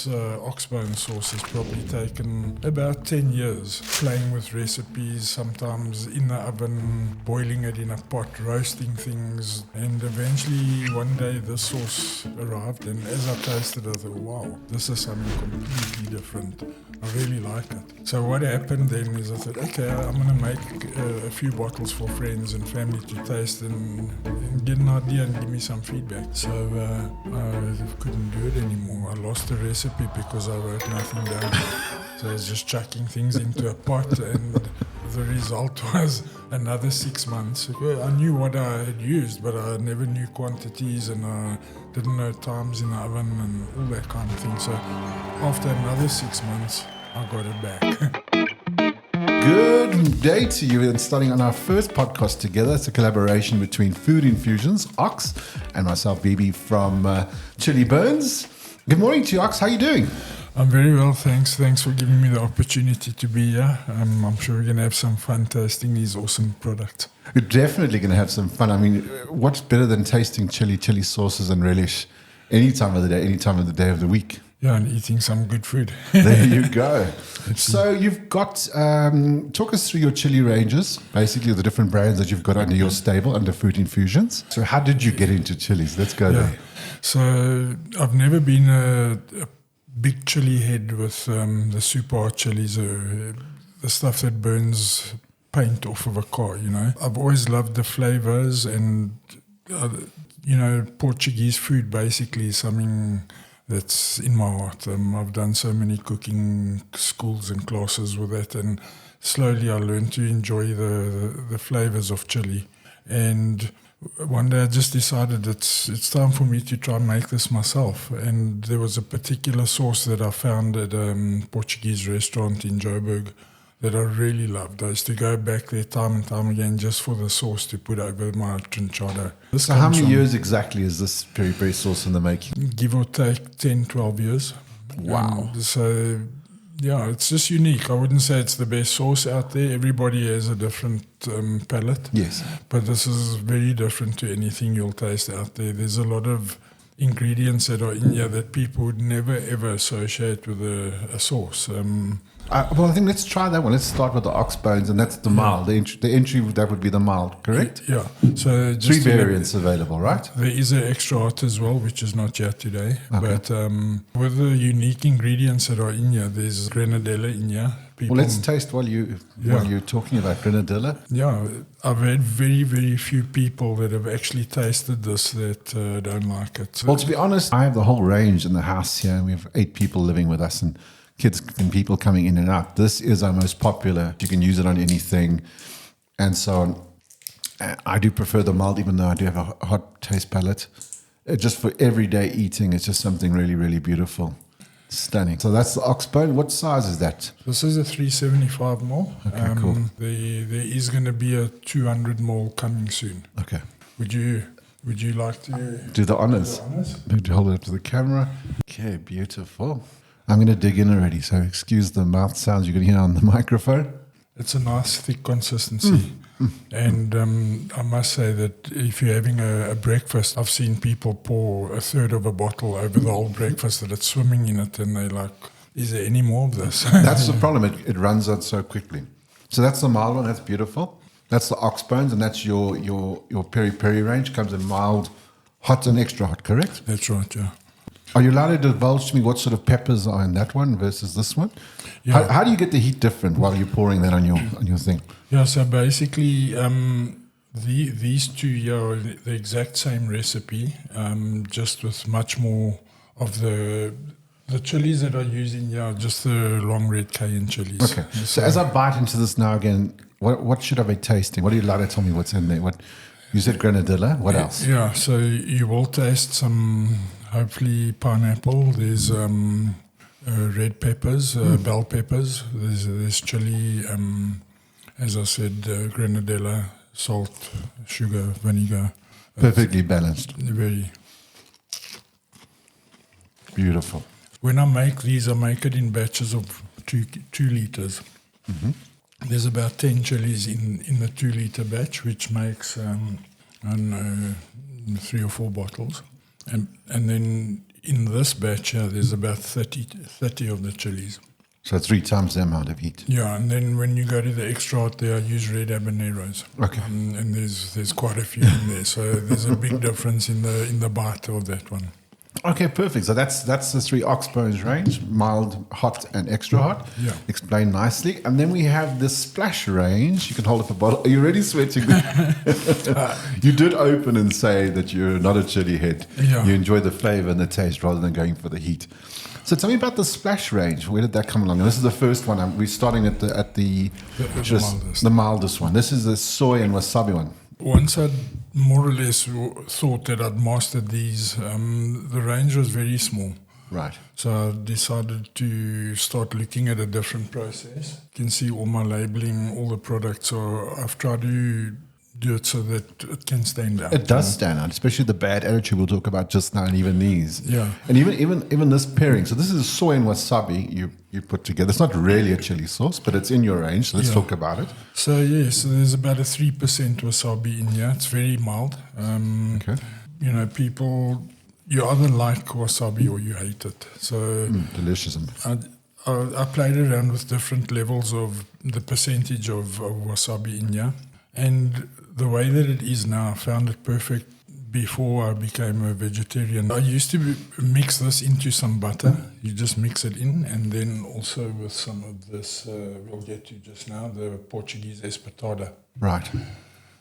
this ox bone sauce has probably taken about 10 years, playing with recipes, sometimes in the oven, boiling it in a pot, roasting things, and eventually one day this sauce arrived, and as I tasted it, I thought, wow, this is something completely different. I really like it. So what happened then is I thought, okay, I'm going to make a few bottles for friends and family to taste and get an idea and give me some feedback. So I couldn't do it anymore. I lost the recipe because I wrote nothing down. So I was just chucking things into a pot, and the result was another 6 months. I knew what I had used, but I never knew quantities, and I didn't know times in the oven and all that kind of thing. So after another 6 months, I got it back. Good day to you, and starting on our first podcast together. It's a collaboration between Food Infusions, Ox, and myself, BB from Chilli Burns. Good morning to you, Ox. How are you doing? I'm very well, thanks. Thanks for giving me the opportunity to be here. I'm sure we're going to have some fun tasting these awesome products. You're definitely going to have some fun. I mean, what's better than tasting chili sauces and relish any time of the day, any time of the day of the week? Yeah, and eating some good food. There you go. So you've got, talk us through your chili ranges, basically the different brands that you've got under your stable, under Food Infusions. So how did you get into chilies? Let's go there. So I've never been a big chili head with the super hot chilies, the stuff that burns paint off of a car, you know. I've always loved the flavors, and, Portuguese food basically is something that's in my heart. I've done so many cooking schools and classes with that, and slowly I learned to enjoy the flavors of chili. And one day I just decided it's time for me to try and make this myself. And there was a particular sauce that I found at a Portuguese restaurant in Johannesburg that I really loved. I used to go back there time and time again just for the sauce to put over my trinchado. So how many years exactly is this peri peri sauce in the making? Give or take 10, 12 years. Wow. So, yeah, it's just unique. I wouldn't say it's the best sauce out there. Everybody has a different palate. Yes. But this is very different to anything you'll taste out there. There's a lot of ingredients that are in here that people would never, ever associate with a sauce. Well, I think let's try that one. Let's start with the ox bones, and that's the mild. The entry, that would be the mild, correct? Yeah. So just 3 variants available, right? There is an extra hot as well, which is not yet today. Okay. But with the unique ingredients that are in here, there's granadilla in here. Well, let's taste while you're talking about granadilla. Yeah, I've had very, very few people that have actually tasted this that don't like it. Well, to be honest, I have the whole range in the house here, and we have 8 people living with us, and kids and people coming in and out. This is our most popular. You can use it on anything, and so on. I do prefer the mild, even though I do have a hot taste palate. Just for everyday eating, it's just something really, really beautiful. Stunning. So that's the ox bone. What size is that? This is a 375 mil. Okay, cool. There is going to be a 200 mil coming soon. Okay. Would you like to do the honors? Maybe hold it up to the camera. Okay, beautiful. I'm going to dig in already, so excuse the mouth sounds you're going to hear on the microphone. It's a nice thick consistency. And I must say that if you're having a breakfast, I've seen people pour a third of a bottle over the whole breakfast, that it's swimming in it, and they're like, is there any more of this? That's the problem. It runs out so quickly. So that's the mild one. That's beautiful. That's the ox bones, and that's your peri peri range. Comes in mild, hot, and extra hot, correct? That's right, yeah. Are you allowed to divulge to me what sort of peppers are in that one versus this one? Yeah. How do you get the heat different while you're pouring that on your thing? Yeah, so basically these two here are the exact same recipe, just with much more of the chilies that are used in here, just the long red cayenne chilies. Okay, so as I bite into this now again, what should I be tasting? What are you allowed to tell me what's in there? You said granadilla, what else? Yeah, so you will taste some, hopefully, pineapple. There's red peppers, bell peppers. There's chili, as I said, granadilla, salt, sugar, vinegar. Perfectly balanced. Very beautiful. When I make these, I make it in batches of 2 liters. Mm-hmm. There's about 10 chilies in the 2 liter batch, which makes, I don't know, 3 or 4 bottles. And then In this batch here, there's about 30 of the chilies. So 3 times the amount of heat. Yeah, and then when you go to the extra hot there, I use red habaneros. Okay. And there's quite a few in there. So there's a big difference in the bite of that one. Okay, perfect. So that's the 3 Ox Bones range, mild, hot, and extra hot. Yeah. Explained nicely. And then we have the Splash range. You can hold up a bottle. Are you already sweating? You did open and say that you're not a chili head. Yeah. You enjoy the flavor and the taste rather than going for the heat. So tell me about the Splash range. Where did that come along? And this is the first one. We're starting at the mildest. The mildest one. This is the soy and wasabi one. Once I'd more or less thought that I'd mastered these, the range was very small. Right. So I decided to start looking at a different process. You can see all my labeling, all the products. So I've tried to do it so that it can stand out. It does stand out, especially the bad attitude we'll talk about just now, and even these. Yeah. And even this pairing. So this is soy and wasabi you put together. It's not really a chili sauce, but it's in your range. So let's talk about it. So yes, there's about a 3% wasabi in here. It's very mild. Okay. You know, people, you either like wasabi or you hate it. So Delicious. I played around with different levels of the percentage of wasabi in here. And the way that it is now, I found it perfect before I became a vegetarian. I used to mix this into some butter. You just mix it in, and then also with some of this, we'll get to just now, the Portuguese espetada. Right.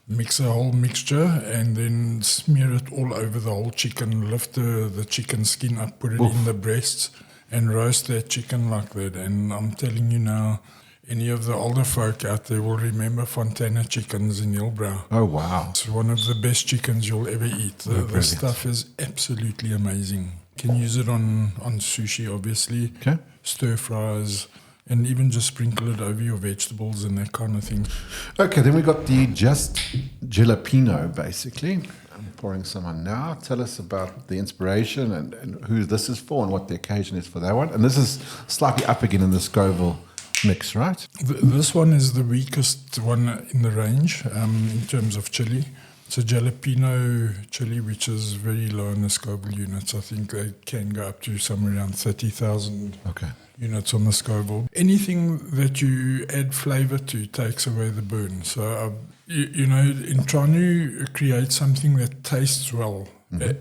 Mix a whole mixture and then smear it all over the whole chicken, lift the chicken skin up, put it in the breasts, and roast that chicken like that. And I'm telling you now, any of the older folk out there will remember Fontana chickens in Hillbrow. Oh, wow. It's one of the best chickens you'll ever eat. The stuff is absolutely amazing. Can use it on sushi, obviously. Okay. Stir fries, and even just sprinkle it over your vegetables and that kind of thing. Okay, then we got the just jalapeno, basically. I'm pouring some on now. Tell us about the inspiration and who this is for and what the occasion is for that one. And this is slightly up again in the Scoville mix, right? This one is the weakest one in the range in terms of chili. It's a jalapeno chili, which is very low in the Scoville units. I think they can go up to somewhere around 30,000 units on the Scoville. Anything that you add flavor to takes away the burn. So, you know, in trying to create something that tastes well,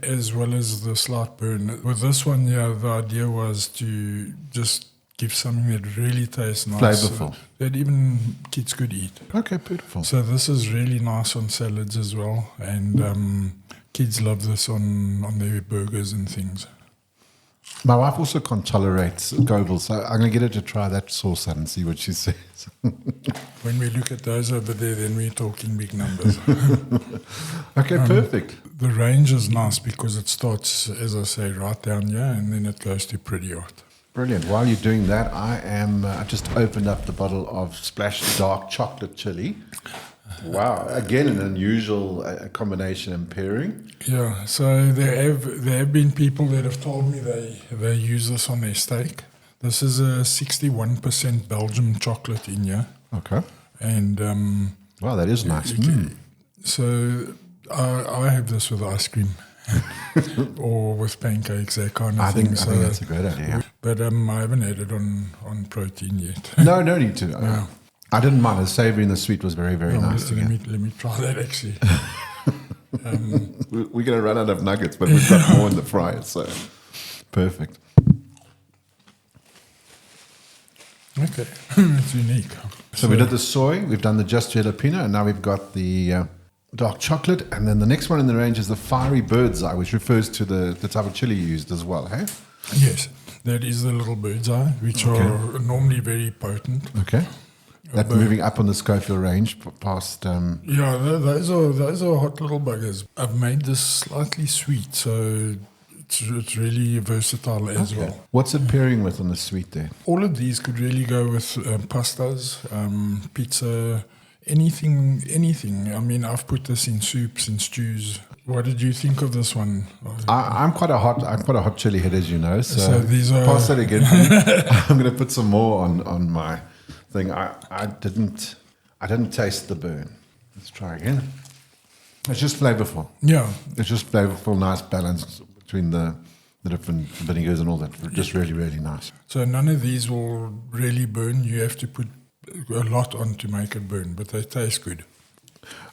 as well as the slight burn. With this one, yeah, the idea was to just give something that really tastes nice. Flavorful. That even kids could eat. Okay, beautiful. So this is really nice on salads as well. And kids love this on their burgers and things. My wife also can't tolerate Scoville, so I'm going to get her to try that sauce out and see what she says. When we look at those over there, then we're talking big numbers. Okay, perfect. The range is nice because it starts, as I say, right down here, and then it goes to pretty hot. Brilliant. While you're doing that, I just opened up the bottle of Splash Dark Chocolate Chili. Wow. Again, an unusual combination and pairing. Yeah, so there have been people that have told me they use this on their steak. This is a 61% Belgian chocolate in here. Okay. And wow, that is nice. So I have this with ice cream. Or with pancakes, that kind of thing. I think that's a great idea. But I haven't had it on protein yet. No need to. Yeah. I didn't mind. The savoury and the sweet was very, very nice. Let me try that actually. We're going to run out of nuggets, but we've got more in the fryer, so perfect. Okay, it's unique. So we did the soy, we've done the just jalapeno, and now we've got the dark chocolate, and then the next one in the range is the fiery bird's eye, which refers to the type of chili you used as well, hey? Yes, that is the little bird's eye, which are normally very potent. Okay. That moving up on the Scoville range past... Yeah, those are hot little buggers. I've made this slightly sweet, so it's really versatile as well. What's it pairing with on the sweet there? All of these could really go with pastas, pizza, anything. I mean, I've put this in soups and stews. What did you think of this one? I'm quite a hot chili head, as you know. So these are pass that again. I'm going to put some more on my thing. I didn't taste the burn. Let's try again. It's just flavorful. Yeah, It's just flavorful, nice balance between the the different vinegars and all that. Just really, really nice. So none of these will really burn. You have to put a lot on to make it burn, but they taste good.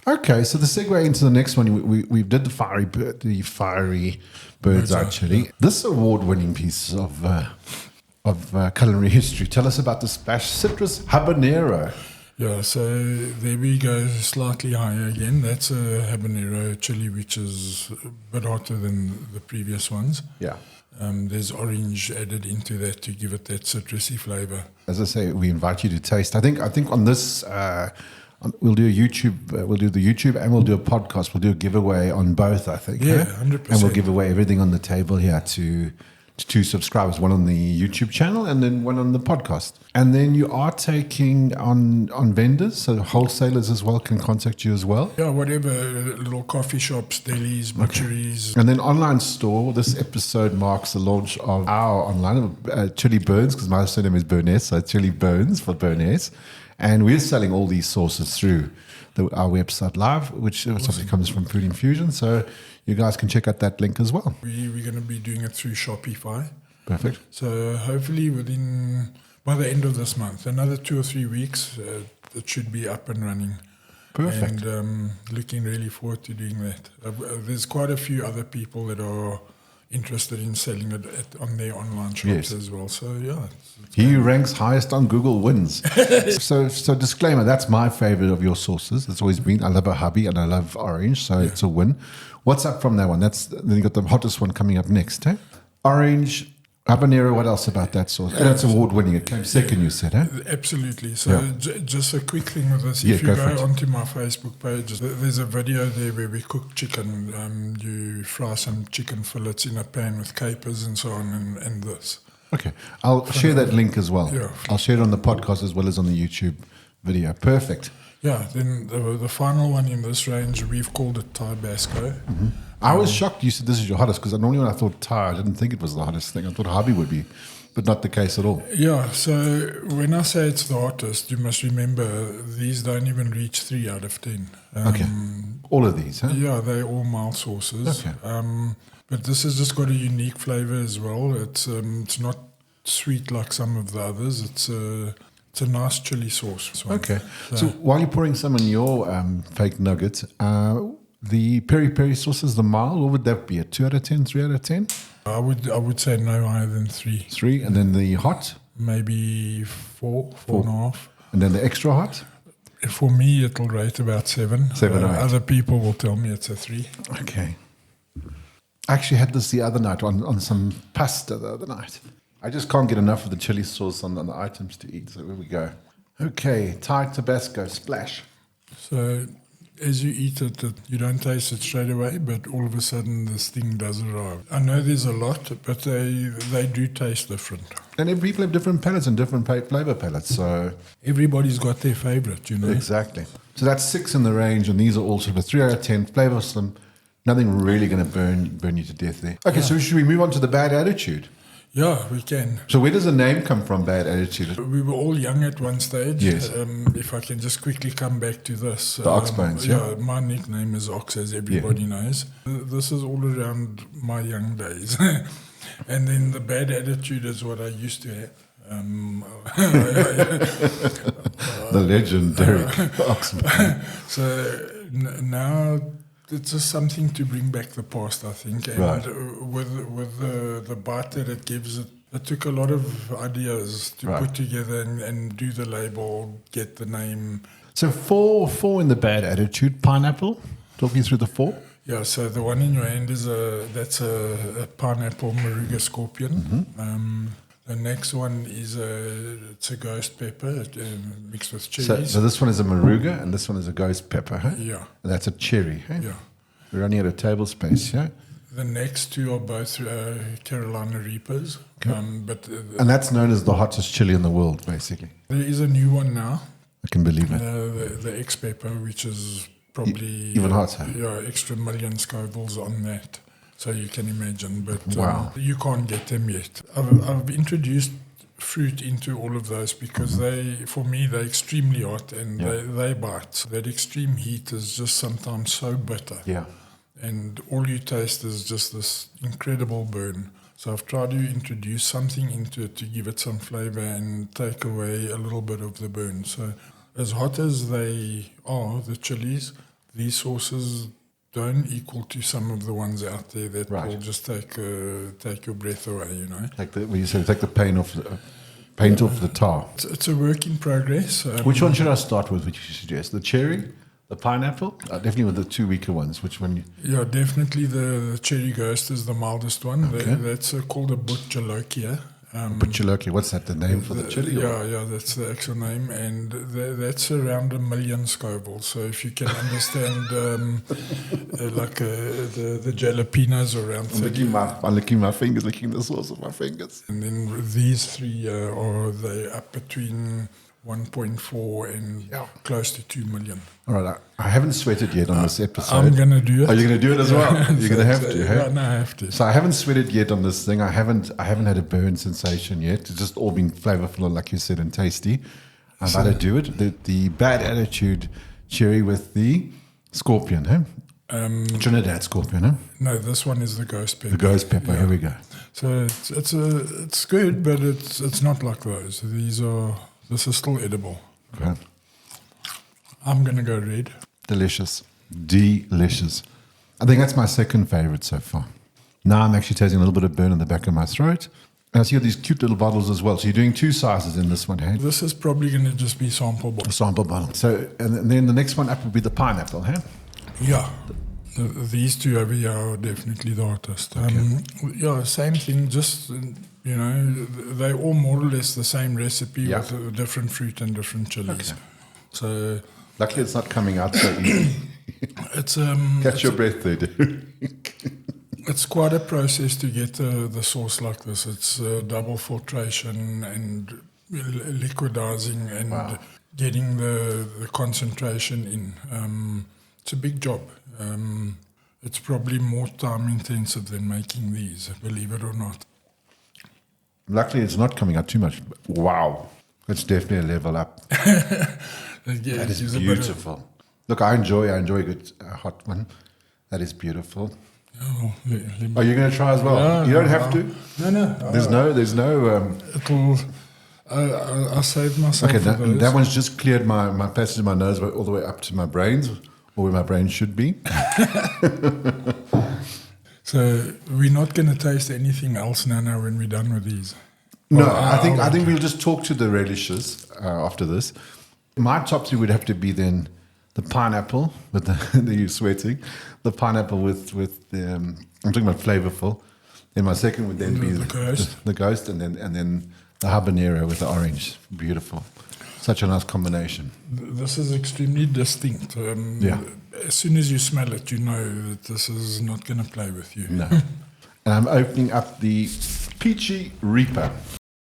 Okay, so the segue into the next one, we did the fiery bird's eye chili. This award-winning piece of culinary history. Tell us about the Splash Citrus Habanero. Yeah, so there we go, slightly higher again. That's a habanero chili, which is a bit hotter than the previous ones. Yeah. There's orange added into that to give it that citrusy flavor. As I say, we invite you to taste. I think on this, we'll do a YouTube. We'll do the YouTube and we'll do a podcast. We'll do a giveaway on both. I think. Yeah, 100%. And we'll give away everything on the table here to two subscribers, one on the YouTube channel and then one on the podcast. And then you are taking on vendors, so wholesalers as well can contact you as well. Yeah, whatever, little coffee shops, delis, butcheries. And then online store. This episode marks the launch of our online Chilli Burns, because my surname is Burness, so Chilli Burns for Burness. And we're selling all these sauces through our website live, which obviously comes from Food Infusion. So you guys can check out that link as well. We're going to be doing it through Shopify. Perfect. So hopefully by the end of this month, another 2 or 3 weeks, it should be up and running. Perfect. And looking really forward to doing that. There's quite a few other people that are interested in selling it on their online shops as well. So yeah. He who ranks highest on Google wins. so disclaimer, that's my favorite of your sauces. It's always been. I love a hubby and I love orange, so it's a win. What's up from that one? Then you got the hottest one coming up next, eh? Orange, habanero, what else about that sauce? And it's award winning. It came second, you said, eh? Absolutely. So just a quick thing with this. If you go onto my Facebook page, there's a video there where we cook chicken. You fry some chicken fillets in a pan with capers and so on, and this. Okay. I'll share that link as well. Yeah. I'll share it on the podcast as well as on the YouTube video. Perfect. Yeah. Then the final one in this range, we've called it Tabasco. Mm-hmm. I was shocked you said this is your hottest, because normally when I thought Thai, I didn't think it was the hottest thing. I thought hubby would be, but not the case at all. Yeah, so when I say it's the hottest, you must remember these don't even reach 3 out of 10. Okay. All of these, huh? Yeah, they're all mild sauces. Okay. But this has just got a unique flavor as well. It's not sweet like some of the others. It's a nice chili sauce. Okay. So while you're pouring some in your fake nuggets, the peri peri sauces, the mild, what would that be? A 2 out of 10, 3 out of 10? I would say no higher than 3. 3, and then the hot? Maybe 4, 4.5. And then the extra hot? For me, it'll rate about 7. 7 or 8. Other people will tell me it's a 3. Okay. I actually had this the other night on some pasta the other night. I just can't get enough of the chili sauce on the items to eat. So here we go. Okay, Thai Tabasco Splash. So as you eat it, you don't taste it straight away, but all of a sudden this thing does arrive. I know there's a lot, but they do taste different. And people have different palates and different flavor palettes, so everybody's got their favorite, you know. Exactly. So that's 6 in the range, and these are all sort of 3 out of 10, flavorsome. Nothing really going to burn you to death there. Okay, so should we move on to the bad attitude? Yeah, we can. So where does the name come from, bad attitude? We were all young at one stage. Yes. If I can just quickly come back to this. The Ox Bones, yeah. My nickname is Ox, as everybody knows. This is all around my young days. And then the bad attitude is what I used to have. The legendary Ox Bones. So now it's just something to bring back the past, I think. And with the bite that it gives, it took a lot of ideas to put together and do the label, get the name. So four in the bad attitude. Pineapple. Talk me through the 4. Yeah, so the one in your hand is that's a pineapple Maruga scorpion. Mm-hmm. The next one is it's a ghost pepper mixed with chilies. So this one is a Maruga and this one is a ghost pepper, huh? Yeah. And that's a cherry, huh? Yeah. We're running out of table space, yeah? The next 2 are both Carolina Reapers. Okay. And that's known as the hottest chili in the world, basically. There is a new one now. I can believe it. The X pepper, which is probably even hotter. Yeah, extra million Scovilles on that. So you can imagine, but you can't get them yet. I've introduced fruit into all of those because for me, they're extremely hot and they bite. That extreme heat is just sometimes so bitter. Yeah. And all you taste is just this incredible burn. So I've tried to introduce something into it to give it some flavor and take away a little bit of the burn. So as hot as they are, the chilies, these sauces don't equal to some of the ones out there that will just take your breath away, you know. When you say take the paint off the tar. It's a work in progress. Which one should I start with, which you suggest? The cherry? The pineapple? Definitely with the two weaker ones. Which one? Yeah, definitely the cherry ghost is the mildest one. Okay. That's called a butchalokia. Butchalokia, what's that, the name for the chili? Yeah, that's the actual name. And that's around 1 million Scoville. So if you can understand the jalapenos around 30. I'm licking my fingers, licking the sauce with my fingers. And then these three they up between 1.4 and close to 2 million. All right, I haven't sweated yet on this episode. I'm going to do it. Are you going to do it as well? You're going to have to, Yeah, no, I have to. So I haven't sweated yet on this thing. I haven't had a burn sensation yet. It's just all been flavorful, like you said, and tasty. I'm about to do it. The bad attitude cherry with the scorpion, huh? Trinidad scorpion, huh? No, this one is the ghost pepper. The ghost pepper. Yeah. Here we go. So it's good, but it's not like those. This is still edible. Okay. I'm going to go red. Delicious. I think that's my second favorite so far. Now I'm actually tasting a little bit of burn in the back of my throat. And I see these cute little bottles as well. So you're doing two sizes in this one, hey? This is probably going to just be sample bottle. A sample bottle. So, and then the next one up would be the pineapple, hey? Yeah. These two over here are definitely the hottest. Yeah, same thing, just, they're all more or less the same recipe with a different fruit and different chilies. Okay. So luckily it's not coming out so easy. It's Catch your breath there, dude. It's quite a process to get the sauce like this. It's double filtration and liquidizing and getting the concentration in. It's a big job. It's probably more time intensive than making these, believe it or not. Luckily, it's not coming out too much. Wow. It's definitely a level up. That is beautiful. Look, I enjoy a good hot one. That is beautiful. Oh, are you going to try as well? Yeah, you don't have to. No. There's no. I saved myself. Okay, that one's just cleared my passage of my nose all the way up to my brains, or where my brain should be. So we're not going to taste anything else now when we're done with these. No, I think we'll just talk to the relishes after this. My top three would have to be then the pineapple with the you sweating, the pineapple with the I'm talking about flavorful. Then my second would then be the ghost, and then the habanero with the orange. Beautiful, such a nice combination. This is extremely distinct. As soon as you smell it, you know that this is not going to play with you. No. And I'm opening up the Peachy Reaper.